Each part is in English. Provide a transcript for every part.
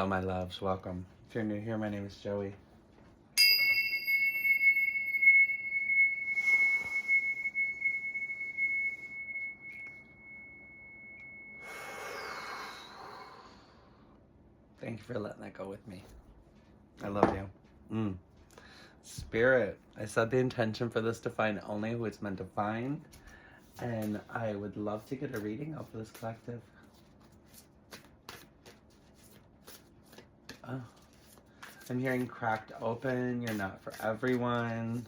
Hello, my loves. Welcome. If you're new here, my name is Joey. Thank you for letting that go with me. I love you. Spirit. I set the intention for this to find only who it's meant to find. And I would love to get a reading out for this collective. Oh. I'm hearing cracked open. You're not for everyone.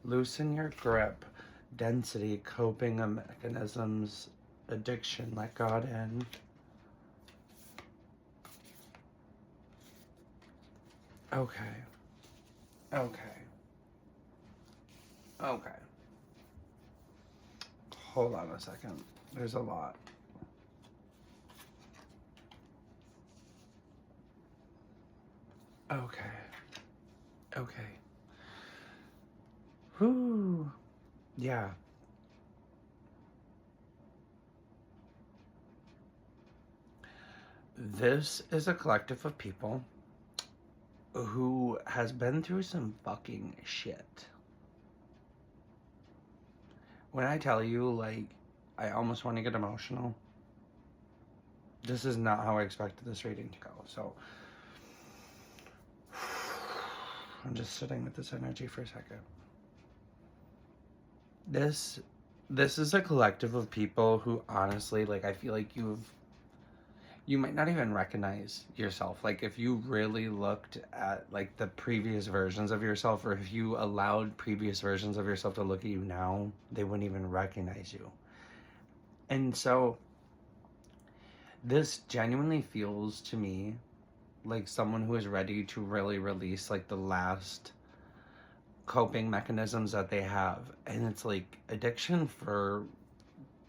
Loosen your grip. Density, coping mechanisms, addiction, let God in. Okay. Okay. Hold on a second. There's a lot. Okay. Whew. Yeah. This is a collective of people who has been through some fucking shit. When I tell you, like, I almost want to get emotional. This is not how I expected this reading to go. So I'm just sitting with this energy for a second. This is a collective of people who honestly, like, I feel like you might not even recognize yourself. Like, if you really looked at, like, the previous versions of yourself, or if you allowed previous versions of yourself to look at you now, they wouldn't even recognize you. And so this genuinely feels to me like someone who is ready to really release, like, the last coping mechanisms that they have. And it's like, addiction for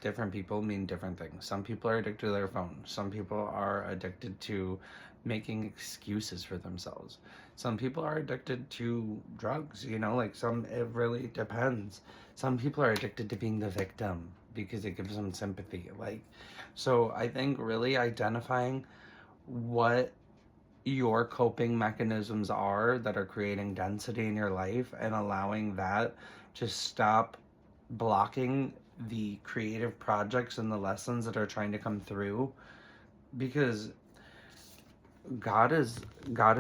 different people mean different things. Some people are addicted to their phone. Some people are addicted to making excuses for themselves. Some people are addicted to drugs, like, it really depends. Some people are addicted to being the victim because it gives them sympathy. Like, so I think really identifying what your coping mechanisms are that are creating density in your life and allowing that to stop blocking the creative projects and the lessons that are trying to come through, because God is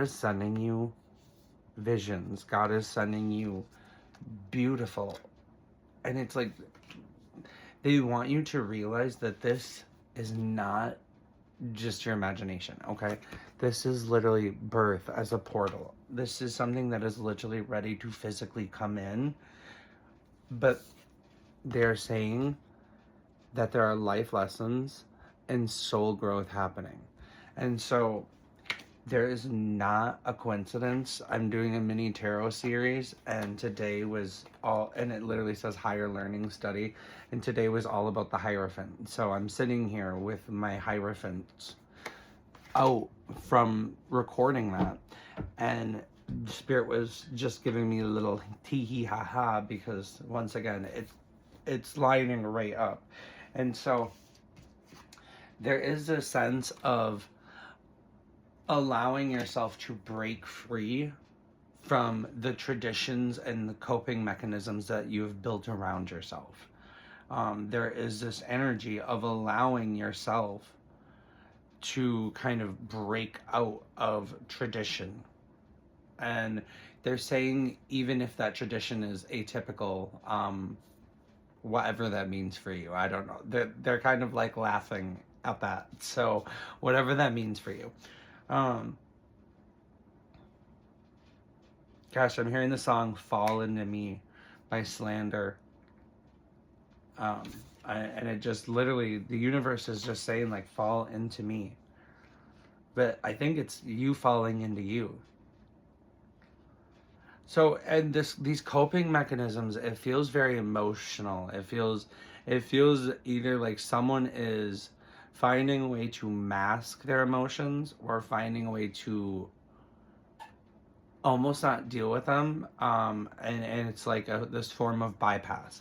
sending you visions. God is sending you beautiful, and it's like they want you to realize that this is not just your imagination. Okay, this is literally birth as a portal. This is something that is literally ready to physically come in, but they're saying that there are life lessons and soul growth happening. And so there is not a coincidence. I'm doing a mini tarot series, and today was all, and it literally says higher learning study, and today was all about the Hierophant. So I'm sitting here with my Hierophants out from recording that, and Spirit was just giving me a little tee hee ha ha, because once again it's lining right up. And so there is a sense of allowing yourself to break free from the traditions and the coping mechanisms that you've built around yourself. There is this energy of allowing yourself to kind of break out of tradition. And they're saying, even if that tradition is atypical, whatever that means for you, I don't know. They're kind of like laughing at that. So whatever that means for you. Gosh, I'm hearing the song "Fall Into Me" by Slander. And it just literally, the universe is just saying, like, fall into me. But I think it's you falling into you. So, and these coping mechanisms, it feels very emotional. It feels either like someone is finding a way to mask their emotions, or finding a way to almost not deal with them. And it's like this form of bypass.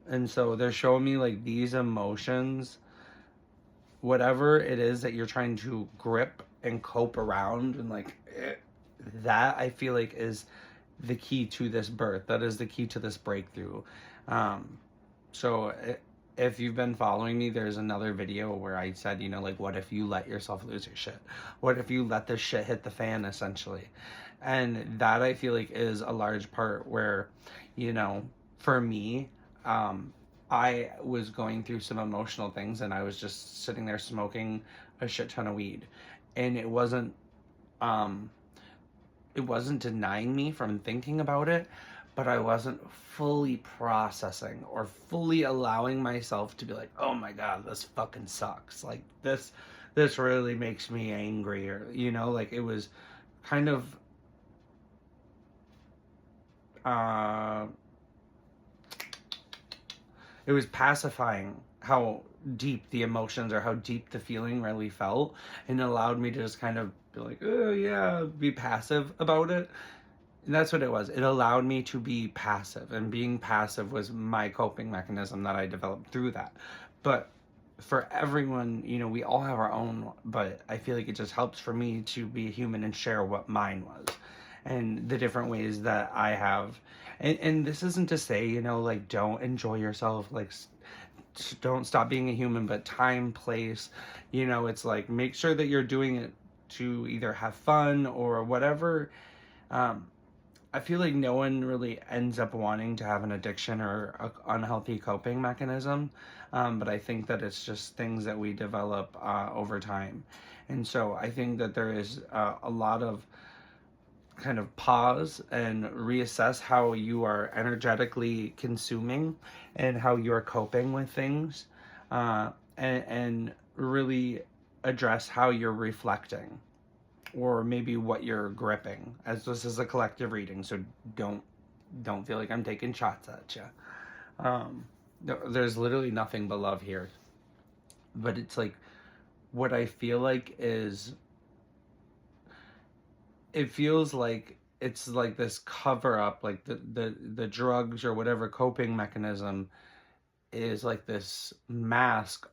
And so they're showing me, like, these emotions whatever it is that you're trying to grip and cope around, and like that I feel like is the key to this birth. That is the key to this breakthrough. Um, so if you've been following me, there's another video where I said, you know, like, what if you let yourself lose your shit? What if you let this shit hit the fan, essentially? And that I feel like is a large part where, you know, for me, I was going through some emotional things, and I was just sitting there smoking a shit ton of weed. And um, it wasn't denying me from thinking about it, but I wasn't fully processing or fully allowing myself to be like, oh my God, this fucking sucks. Like this really makes me angry, or, you know, like it was kind of, uh, it was pacifying how deep the emotions or how deep the feeling really felt, and it allowed me to just kind of be like, oh yeah, be passive about it. And that's what it was. It allowed me to be passive, and being passive was my coping mechanism that I developed through that. But for everyone, you know, we all have our own, but I feel like it just helps for me to be a human and share what mine was and the different ways that I have. And this isn't to say, you know, like, don't enjoy yourself, like, don't stop being a human, but time, place, you know, it's like, make sure that you're doing it to either have fun or whatever. Um, I feel like no one really ends up wanting to have an addiction or an unhealthy coping mechanism, but I think that it's just things that we develop over time. And so I think that there is a lot of kind of pause and reassess how you are energetically consuming and how you're coping with things, and really address how you're reflecting, or maybe what you're gripping, as this is a collective reading, so don't don't feel like I'm taking shots at you. There's literally nothing but love here, but it's like, what I feel like is, it feels like it's like this cover up, like the drugs or whatever coping mechanism is like this mask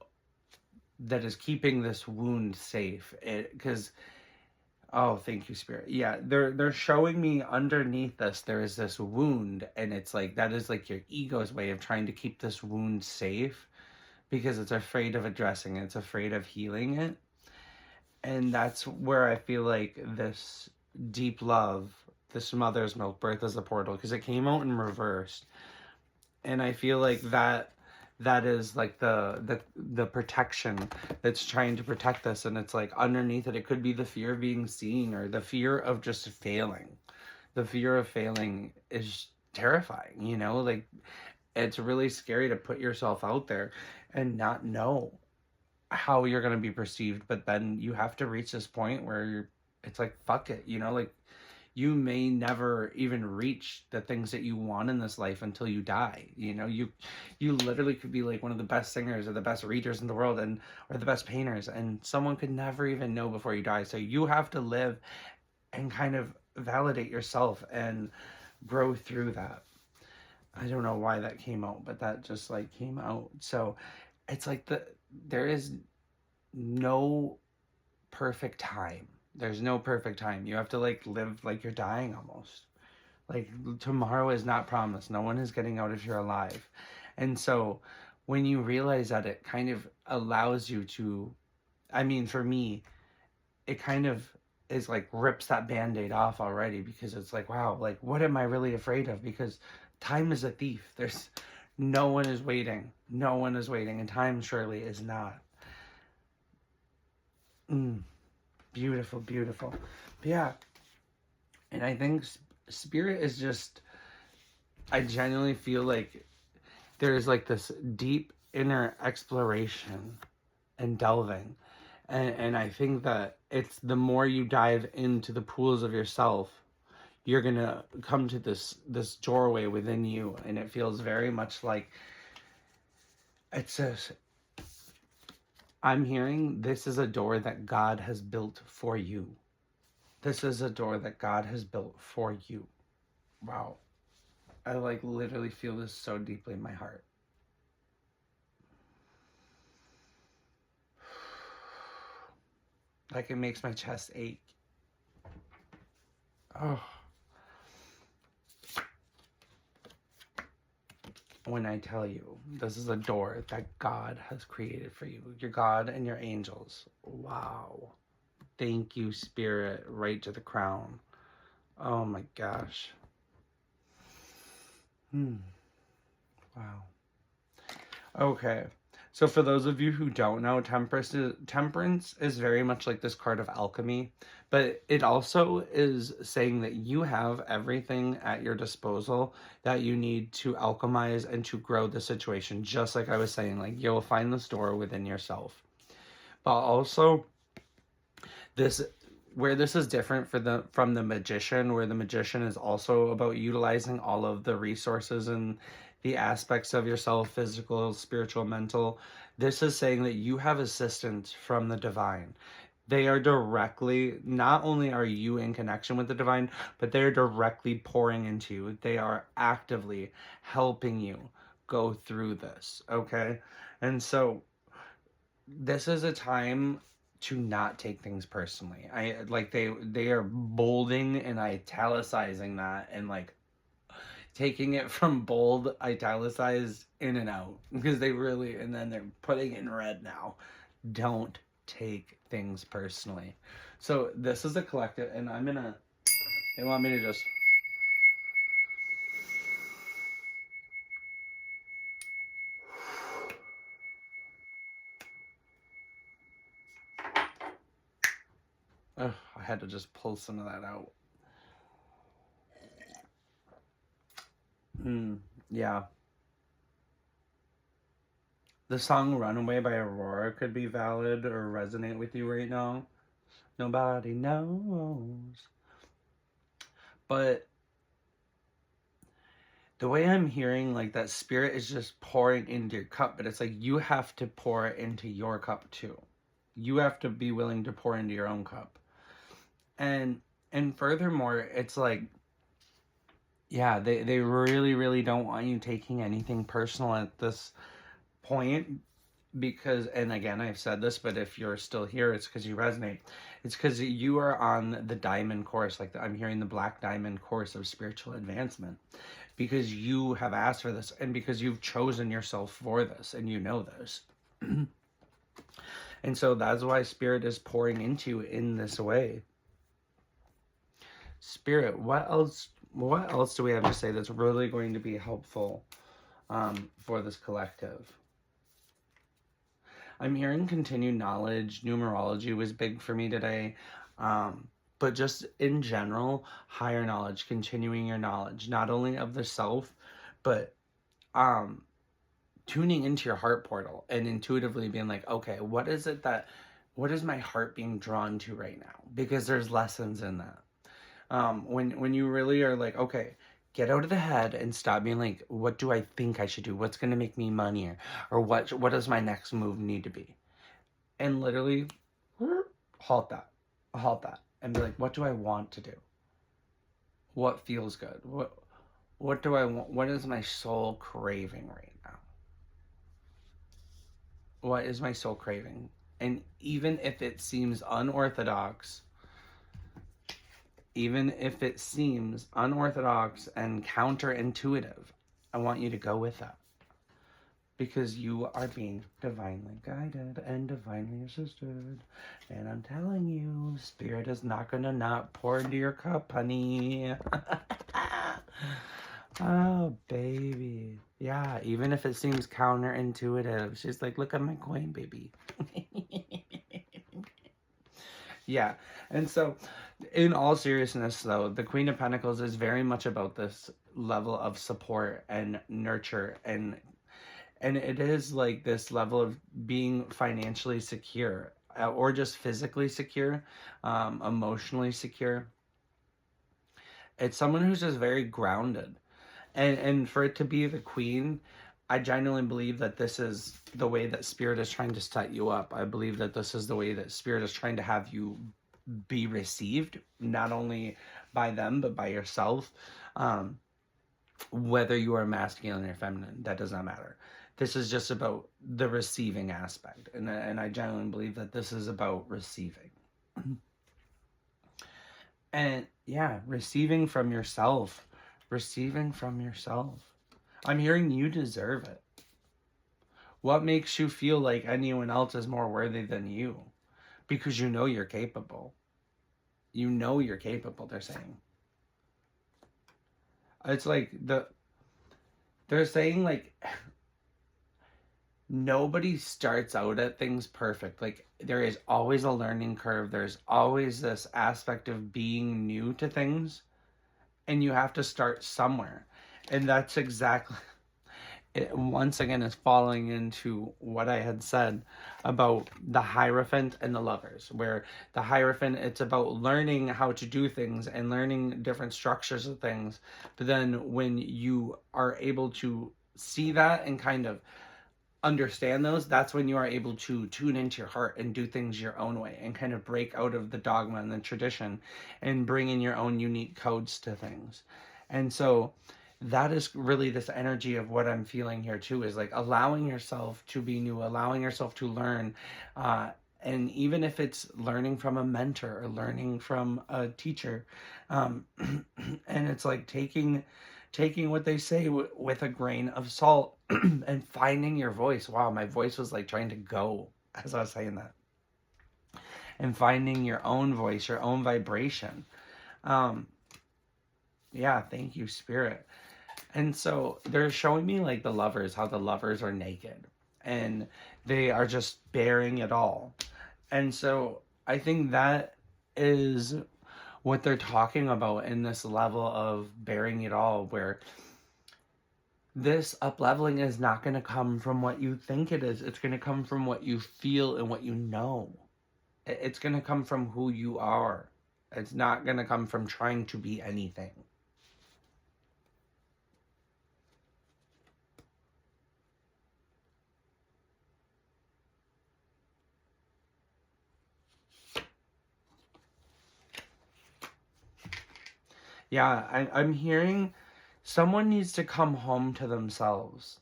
that is keeping this wound safe, because oh, thank you, Spirit. Yeah, they're showing me underneath this there is this wound, and it's like that is like your ego's way of trying to keep this wound safe, because it's afraid of addressing it, it's afraid of healing it. And that's where I feel like this deep love, this mother's milk, birth as a portal, because it came out in reverse. And I feel like that is like the protection that's trying to protect us, and it's like underneath it could be the fear of being seen, or the fear of just failing. The fear of failing is terrifying, you know, like it's really scary to put yourself out there and not know how you're going to be perceived. But then you have to reach this point where it's like, fuck it, you know, like you may never even reach the things that you want in this life until you die. You know, you literally could be like one of the best singers or the best readers in the world, and or the best painters, and someone could never even know before you die. So you have to live and kind of validate yourself and grow through that. I don't know why that came out, but that just like came out. So it's like there is no perfect time. There's no perfect time. You have to like live like you're dying almost. Like tomorrow is not promised. No one is getting out if you're alive. And so when you realize that, it kind of allows you to, I mean, for me, it kind of is like rips that band-aid off already, because it's like, wow, like what am I really afraid of? Because time is a thief. There's no one is waiting. No one is waiting, and time surely is not. Beautiful, beautiful. But yeah, and I think spirit is just, I genuinely feel like there's like this deep inner exploration and delving. And I think that it's the more you dive into the pools of yourself, you're gonna come to this doorway within you, and it feels very much like, it says, I'm hearing this is a door that God has built for you. This is a door that God has built for you. Wow. I like literally feel this so deeply in my heart. Like, it makes my chest ache. Oh. When I tell you, this is a door that God has created for you. Your God and your angels. Wow. Thank you, Spirit, right to the crown. Oh my gosh. Wow. Okay. So for those of you who don't know, temperance is very much like this card of alchemy, but it also is saying that you have everything at your disposal that you need to alchemize and to grow the situation. Just like I was saying, like you'll find this door within yourself. But also this where this is different from the magician, where the magician is also about utilizing all of the resources and the aspects of yourself, physical, spiritual, mental. This is saying that you have assistance from the divine. They are directly, not only are you in connection with the divine, but they're directly pouring into you. They are actively helping you go through this, okay? And so this is a time to not take things personally. I like they are bolding and italicizing that, and like taking it from bold, italicized, in and out, because they really, and then they're putting it in red now. Don't take things personally. So this is a collective, and they want me to just, I had to just pull some of that out. Yeah. The song Runaway by Aurora could be valid or resonate with you right now. Nobody knows. But the way I'm hearing, like, that spirit is just pouring into your cup, but it's like you have to pour into your cup too. You have to be willing to pour into your own cup. And furthermore, it's like, yeah, they really, really don't want you taking anything personal at this point, because, and again, I've said this, but if you're still here, it's because you resonate. It's because you are on the diamond course, like I'm hearing the black diamond course of spiritual advancement, because you have asked for this and because you've chosen yourself for this and you know this. And so that's why Spirit is pouring into you in this way. Spirit, what else do we have to say that's really going to be helpful for this collective? I'm hearing continued knowledge. Numerology was big for me today. But just in general, higher knowledge, continuing your knowledge, not only of the self, but tuning into your heart portal and intuitively being like, okay, what is my heart being drawn to right now? Because there's lessons in that. When you really are like, okay, get out of the head and stop being like, what do I think I should do? What's going to make me money? Or what does my next move need to be? And literally halt that. And be like, what do I want to do? What feels good? What do I want? What is my soul craving right now? What is my soul craving? And even if it seems unorthodox, and counterintuitive, I want you to go with that. Because you are being divinely guided and divinely assisted. And I'm telling you, Spirit is not going to not pour into your cup, honey. Oh, baby. Yeah, even if it seems counterintuitive. She's like, look at my coin, baby. Yeah, and so in all seriousness, though, the Queen of Pentacles is very much about this level of support and nurture, and it is like this level of being financially secure, or just physically secure, emotionally secure. It's someone who's just very grounded, and for it to be the Queen, I genuinely believe that this is the way that Spirit is trying to set you up. I believe that this is the way that Spirit is trying to have you be received, not only by them, but by yourself. Whether you are masculine or feminine, that does not matter. This is just about the receiving aspect. And I genuinely believe that this is about receiving. And yeah, receiving from yourself. Receiving from yourself. I'm hearing you deserve it. What makes you feel like anyone else is more worthy than you? Because you know you're capable. You know you're capable, they're saying. It's like they're saying like nobody starts out at things perfect. Like there is always a learning curve. There's always this aspect of being new to things, and you have to start somewhere. And that's exactly it, once again, is falling into what I had said about the Hierophant and the Lovers, where the Hierophant, it's about learning how to do things and learning different structures of things. But then when you are able to see that and kind of understand those, that's when you are able to tune into your heart and do things your own way and kind of break out of the dogma and the tradition and bring in your own unique codes to things. And so that is really this energy of what I'm feeling here too, is like allowing yourself to be new, allowing yourself to learn, and even if it's learning from a mentor or learning from a teacher, and it's like taking what they say with a grain of salt and finding your voice. Wow, my voice was like trying to go as I was saying that. And finding your own voice, your own vibration. Um, yeah, thank you, Spirit. And so they're showing me like the Lovers, how the Lovers are naked and they are just bearing it all. And so I think that is what they're talking about in this level of bearing it all, where this up leveling is not going to come from what you think it is. It's going to come from what you feel and what you know. It's going to come from who you are. It's not going to come from trying to be anything. Yeah, I'm hearing someone needs to come home to themselves.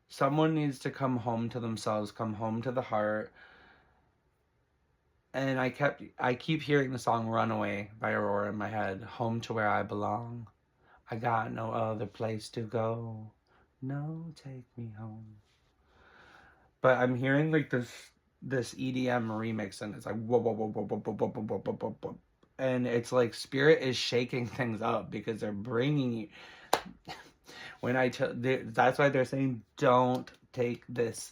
Someone needs to come home to themselves, come home to the heart. And I keep hearing the song Runaway by Aurora in my head. Home to where I belong. I got no other place to go. No, take me home. But I'm hearing like this EDM remix, and it's like whoa whoa whoa whoa whoa whoa whoa whoa whoa whoa whoa whoa. And it's like Spirit is shaking things up because they're bringing you. When that's why they're saying don't take this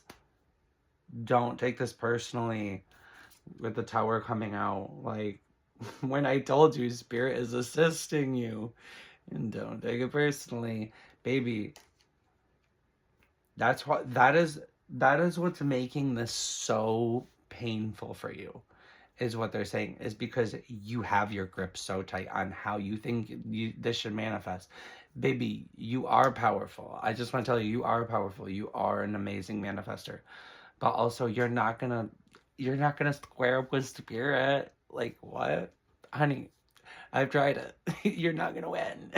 personally with the tower coming out. Like when I told you Spirit is assisting you, and don't take it personally, baby. That is what's making this so painful for you, is what they're saying, is because you have your grip so tight on how you think this should manifest. Baby, you are powerful. I just want to tell you, you are powerful. You are an amazing manifester. But also you're not gonna square up with Spirit. Like what? Honey, I've tried it. You're not gonna win.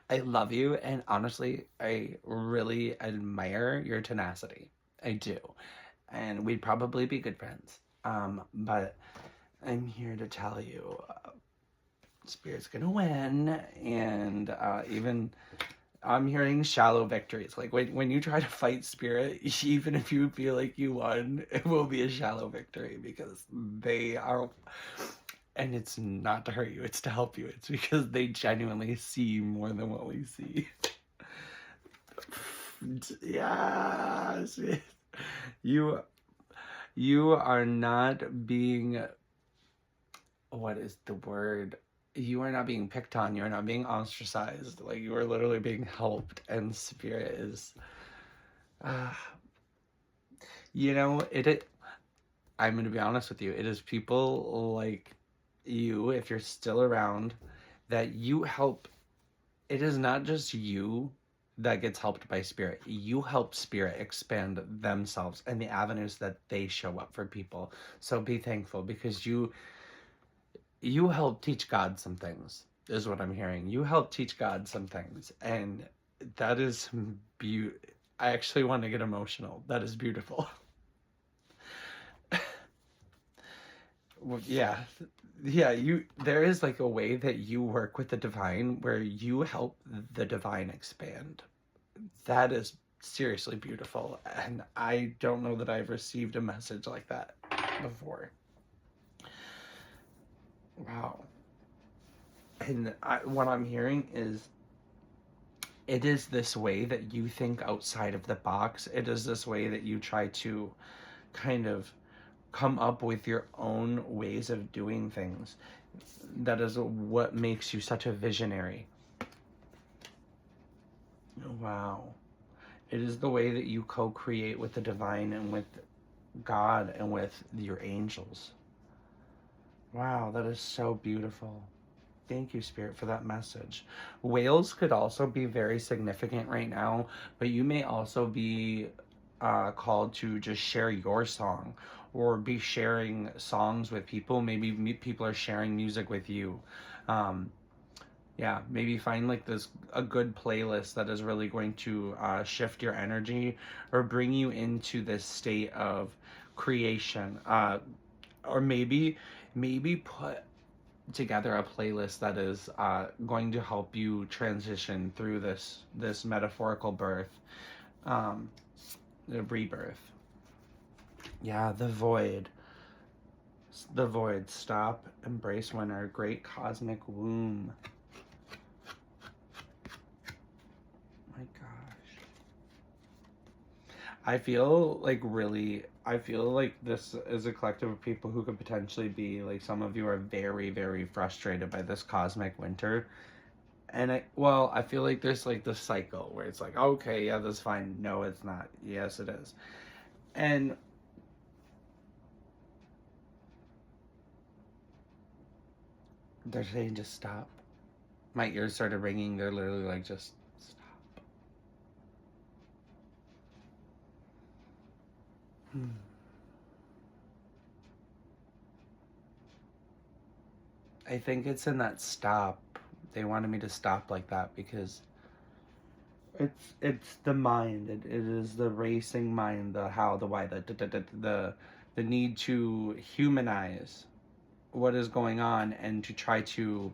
I love you, and honestly, I really admire your tenacity. I do. And we'd probably be good friends. But I'm here to tell you, Spirit's gonna win, and even I'm hearing shallow victories. Like when you try to fight Spirit, even if you feel like you won, it will be a shallow victory because they are. And it's not to hurt you, it's to help you. It's because they genuinely see more than what we see. Yes. You you are not being, what is the word? You are not being picked on. You are not being ostracized. Like you are literally being helped, and Spirit is, uh, it. I'm going to be honest with you. It is people like you, if you're still around, that you help. It is not just you that gets helped by Spirit. You help Spirit expand themselves and the avenues that they show up for people. So be thankful, because you help teach God some things, is what I'm hearing. You help teach God some things, and that is beautiful. I actually want to get emotional. That is beautiful. Yeah. Yeah, there is like a way that you work with the divine where you help the divine expand. That is seriously beautiful, and I don't know that I've received a message like that before. Wow. And what I'm hearing is it is this way that you think outside of the box. It is this way that you try to kind of come up with your own ways of doing things. That is what makes you such a visionary. Wow. It is the way that you co-create with the divine and with God and with your angels. Wow, that is so beautiful. Thank you, Spirit, for that message. Whales could also be very significant right now, but you may also be called to just share your song or be sharing songs with people. Maybe people are sharing music with you. Um, yeah, maybe find like a good playlist that is really going to shift your energy or bring you into this state of creation. Or maybe put together a playlist that is going to help you transition through this metaphorical birth, um, the rebirth. Yeah, the void. Stop, embrace winter, great cosmic womb. My gosh, I feel like this is a collective of people who could potentially be like, some of you are very, very frustrated by this cosmic winter. And I feel like there's like this cycle where it's like, okay, yeah, that's fine. No, it's not. Yes, it is. And they're saying just stop. My ears started ringing. They're literally like, just stop. Hmm. I think it's in that stop. They wanted me to stop like that because it's the mind. It is the racing mind, the how, the why, the need to humanize what is going on and to try to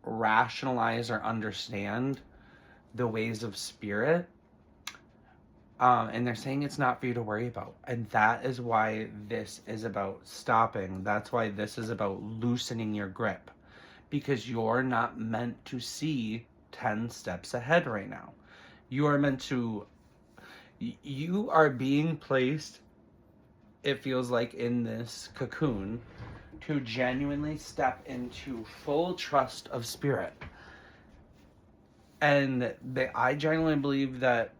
rationalize or understand the ways of spirit. And they're saying it's not for you to worry about. And that is why this is about stopping. That's why this is about loosening your grip. Because you're not meant to see 10 steps ahead right now. You are meant to, you are being placed, it feels like, in this cocoon to genuinely step into full trust of spirit. And I genuinely believe that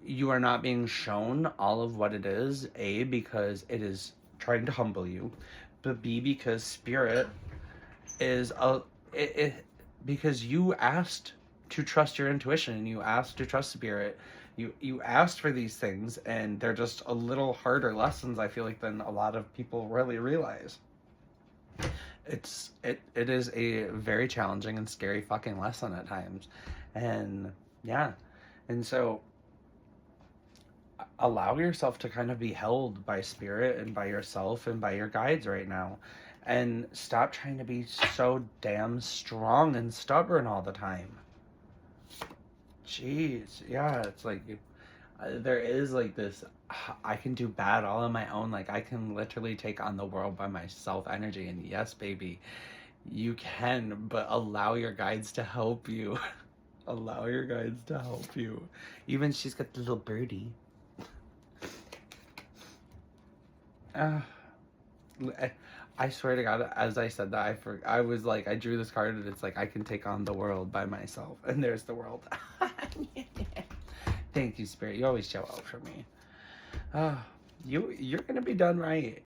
you are not being shown all of what it is, A, because it is trying to humble you, but B, because spirit is because you asked to trust your intuition and you asked to trust spirit. You asked for these things, and they're just a little harder lessons, I feel like, than a lot of people really realize. It is a very challenging and scary fucking lesson at times. And yeah. And so allow yourself to kind of be held by spirit and by yourself and by your guides right now, and stop trying to be so damn strong and stubborn all the time. Jeez, yeah, it's like there is like this, I can do bad all on my own, like I can literally take on the world by myself energy. And yes, baby, you can, but allow your guides to help you. Allow your guides to help you. Even she's got the little birdie. I swear to God, as I said that, I was like, I drew this card and it's like, I can take on the world by myself. And there's the world. Thank you, Spirit. You always show up for me. You're going to be done right.